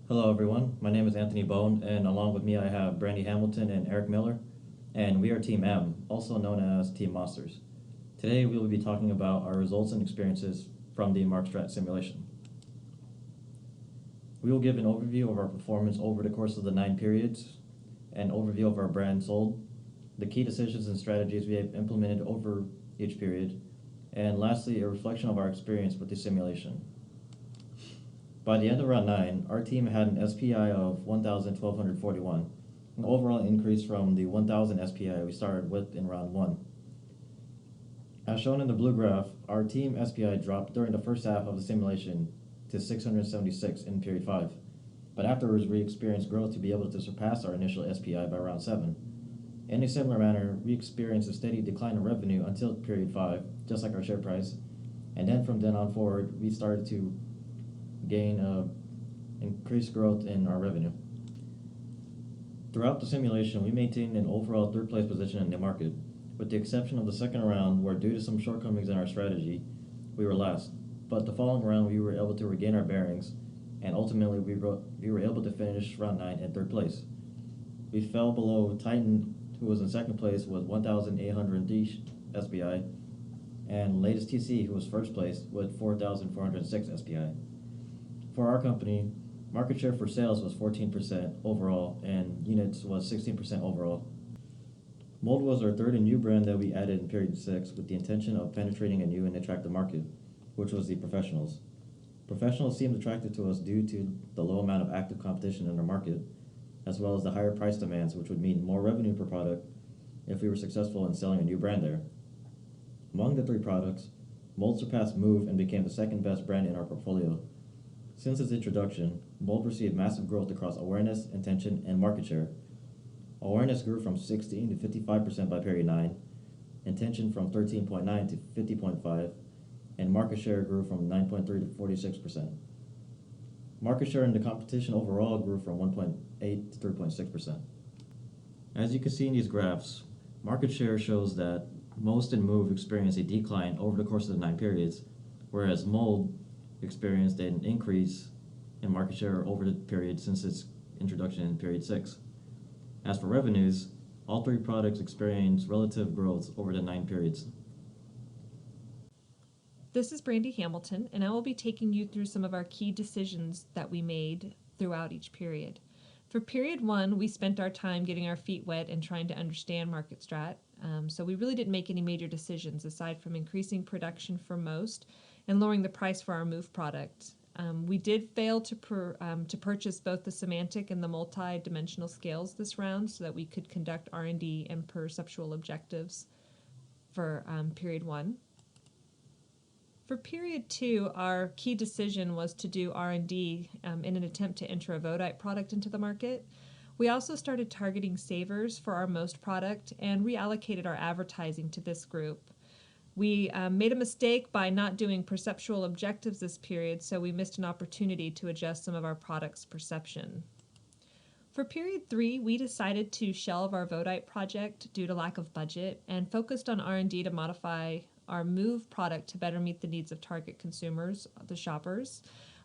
Hello everyone, my name is Anthony Bone, and along with me I have Brandy Hamilton and Eric Miller, and we are Team M, also known as Team Monsters. Today we will be talking about our results and experiences from the MarkStrat simulation. We will give an overview of our performance over the course of the 9 periods, an overview of our brand sold, the key decisions and strategies we have implemented over each period, and lastly a reflection of our experience with the simulation. By the end of round 9, our team had an SPI of 1,1241, an overall increase from the 1,000 SPI we started with in round 1. As shown in the blue graph, our team SPI dropped during the first half of the simulation to 676 in period 5, but afterwards we experienced growth to be able to surpass our initial SPI by round 7. In a similar manner, we experienced a steady decline in revenue until period 5, just like our share price, and then from then on forward we started to gain increased growth in our revenue. Throughout the simulation, we maintained an overall third place position in the market, with the exception of the second round where due to some shortcomings in our strategy, we were last. But the following round we were able to regain our bearings, and ultimately we were able to finish round 9 in third place. We fell below Titan, who was in second place with 1,803 SPI, and latest TC, who was first place with 4,406 SPI. For our company, market share for sales was 14% overall, and units was 16% overall. Mold was our third and new brand that we added in period 6 with the intention of penetrating a new and attractive market, which was the professionals. Professionals seemed attracted to us due to the low amount of active competition in our market, as well as the higher price demands, which would mean more revenue per product if we were successful in selling a new brand there. Among the 3 products, Mold surpassed Move and became the second best brand in our portfolio. Since its introduction, Mold received massive growth across awareness, intention, and market share. Awareness grew from 16 to 55% by period 9, intention from 13.9 to 50.5, and market share grew from 9.3 to 46%. Market share in the competition overall grew from 1.8 to 3.6%. As you can see in these graphs, market share shows that Most and Move experienced a decline over the course of the 9 periods, whereas Mold experienced an increase in market share over the period since its introduction in period 6. As for revenues, all 3 products experienced relative growth over the 9 periods. This is Brandy Hamilton, and I will be taking you through some of our key decisions that we made throughout each period. For period 1, we spent our time getting our feet wet and trying to understand MarkStrat, so we really didn't make any major decisions aside from increasing production for Most and lowering the price for our Move product. We did fail to purchase both the semantic and the multi-dimensional scales this round so that we could conduct R&D and perceptual objectives for period 1. For period 2, our key decision was to do R&D in an attempt to enter a Vodite product into the market. We also started targeting savers for our Most product and reallocated our advertising to this group. We made a mistake by not doing perceptual objectives this period, so we missed an opportunity to adjust some of our product's perception. For period 3, we decided to shelve our Vodite project due to lack of budget and focused on R&D to modify our Move product to better meet the needs of target consumers, the shoppers.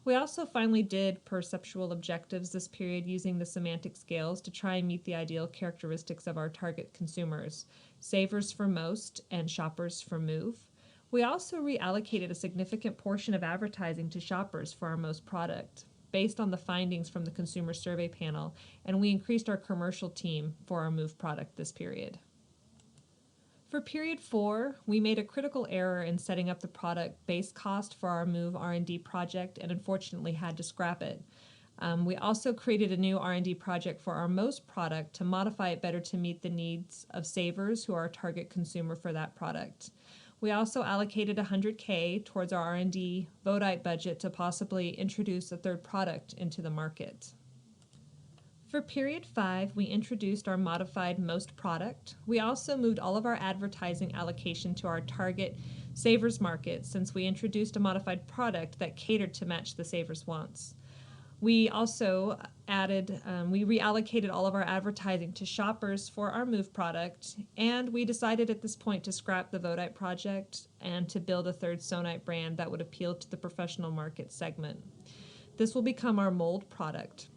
We also finally did perceptual objectives this period using the semantic scales to try and meet the ideal characteristics of our target consumers, savers for Most and shoppers for Move. We also reallocated a significant portion of advertising to shoppers for our Most product based on the findings from the consumer survey panel, and we increased our commercial team for our Move product this period. For period 4, we made a critical error in setting up the product base cost for our Move R&D project and unfortunately had to scrap it. We also created a new R&D project for our Most product to modify it better to meet the needs of savers who are our target consumer for that product. We also allocated $100K towards our R&D Vodite budget to possibly introduce a third product into the market. For period 5, we introduced our modified Most product. We also moved all of our advertising allocation to our target savers market since we introduced a modified product that catered to match the savers' wants. We also we reallocated all of our advertising to shoppers for our Move product, and we decided at this point to scrap the Vodite project and to build a third Sonite brand that would appeal to the professional market segment. This will become our mold product.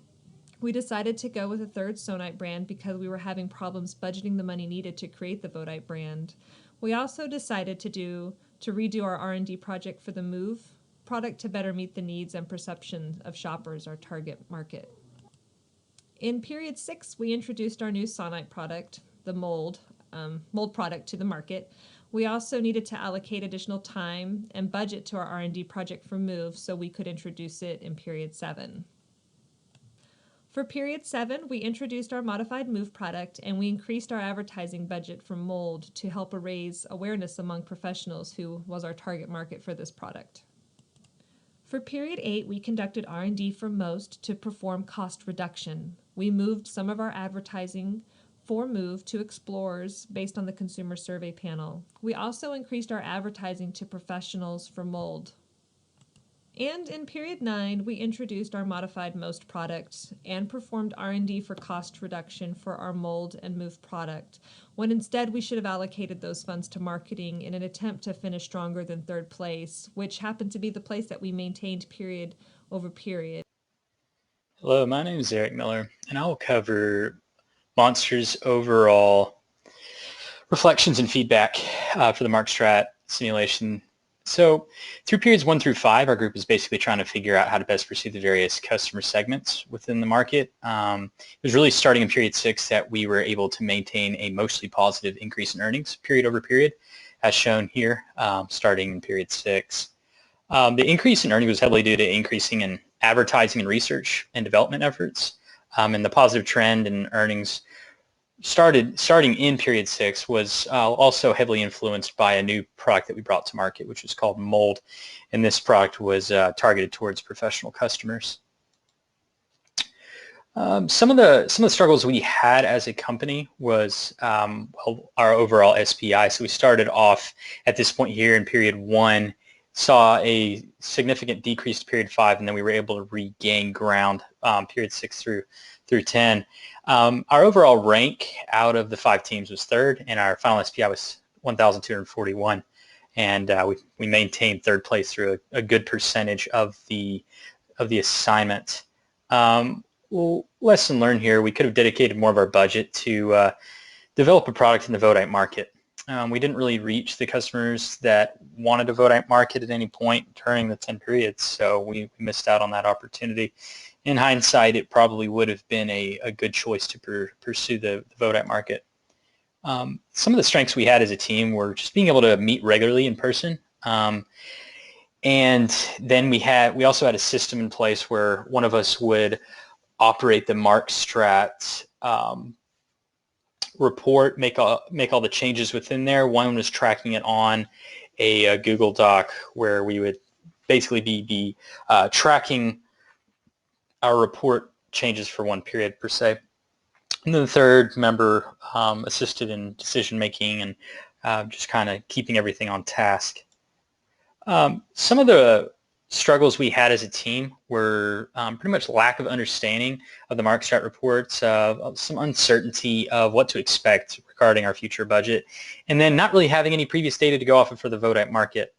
We decided to go with a third Sonite brand because we were having problems budgeting the money needed to create the Vodite brand. We also decided to redo our R&D project for the Move product to better meet the needs and perceptions of shoppers, our target market. In period 6, we introduced our new Sonite product, the mold product, to the market. We also needed to allocate additional time and budget to our R&D project for Move so we could introduce it in period 7. For period 7, we introduced our modified Move product and we increased our advertising budget for mold to help raise awareness among professionals, who was our target market for this product. For period 8, we conducted R&D for Most to perform cost reduction. We moved some of our advertising for Move to explorers based on the consumer survey panel. We also increased our advertising to professionals for mold. And in period 9, we introduced our modified Most product and performed R&D for cost reduction for our mold and Move product, when instead we should have allocated those funds to marketing in an attempt to finish stronger than third place, which happened to be the place that we maintained period over period. Hello, my name is Erik Miller, and I will cover Monster's overall reflections and feedback for the MarkStrat simulation. So through periods 1 through 5, our group is basically trying to figure out how to best pursue the various customer segments within the market. It was really starting in period 6 that we were able to maintain a mostly positive increase in earnings period over period, as shown here, starting in period 6. The increase in earnings was heavily due to increasing in advertising and research and development efforts, and the positive trend in earnings starting in period 6 was also heavily influenced by a new product that we brought to market, which was called Mold, and this product was targeted towards professional customers. Some of the struggles we had as a company was our overall SPI. So we started off at this point here in period 1, saw a significant decrease to period 5, and then we were able to regain ground period 6 through 10. Our overall rank out of the 5 teams was 3rd, and our final SPI was 1,241, and we maintained 3rd place through a good percentage of the assignment. Well, lesson learned here: we could have dedicated more of our budget to develop a product in the Vodite market. We didn't really reach the customers that wanted a Vodite market at any point during the 10 periods, so we missed out on that opportunity. In hindsight, it probably would have been a good choice to pursue the Vodite market. Some of the strengths we had as a team were just being able to meet regularly in person, and then we also had a system in place where one of us would operate the MarkStrat report, make all the changes within there. One was tracking it on a Google Doc, where we would basically be tracking our report changes for one period per se. And then the third member assisted in decision making and just kind of keeping everything on task. Some of the struggles we had as a team were pretty much lack of understanding of the MarkStrat reports, some uncertainty of what to expect regarding our future budget, and then not really having any previous data to go off of for the Vodite market.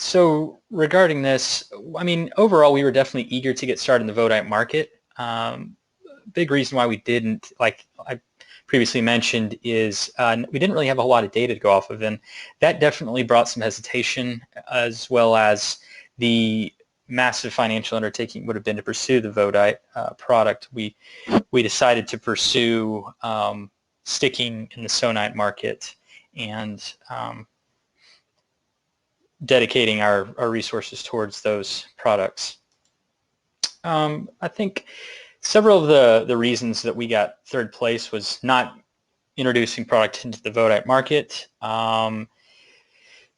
So regarding this, I mean, overall, we were definitely eager to get started in the Vodite market. Big reason why we didn't, like I previously mentioned, is we didn't really have a whole lot of data to go off of, and that definitely brought some hesitation, as well as the massive financial undertaking would have been to pursue the Vodite product. We decided to pursue sticking in the Sonite market and dedicating our resources towards those products. I think several of the reasons that we got 3rd place was not introducing product into the Vodite market,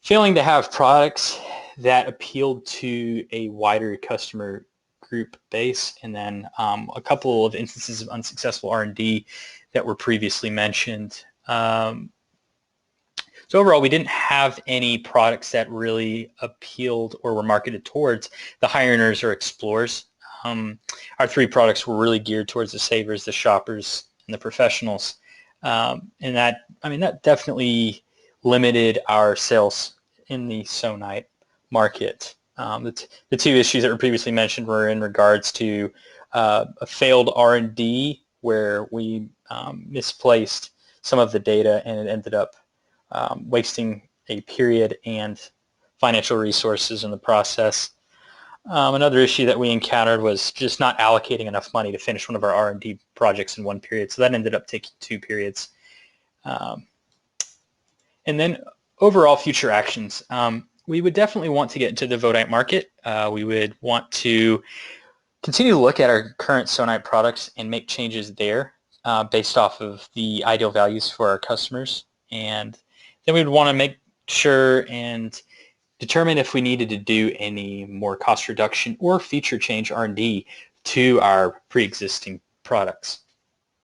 failing to have products that appealed to a wider customer group base, and then a couple of instances of unsuccessful R&D that were previously mentioned. So overall, we didn't have any products that really appealed or were marketed towards the high earners or explorers. Our 3 products were really geared towards the savers, the shoppers, and the professionals, and that definitely limited our sales in the Sonite market. The two issues that were previously mentioned were in regards to a failed R&D where we misplaced some of the data and it ended up wasting a period and financial resources in the process. Another issue that we encountered was just not allocating enough money to finish one of our R&D projects in one period, so that ended up taking 2 periods. And then overall future actions. We would definitely want to get into the Vodite market. We would want to continue to look at our current Sonite products and make changes there based off of the ideal values for our customers. And then we would want to make sure and determine if we needed to do any more cost reduction or feature change R&D to our pre-existing products.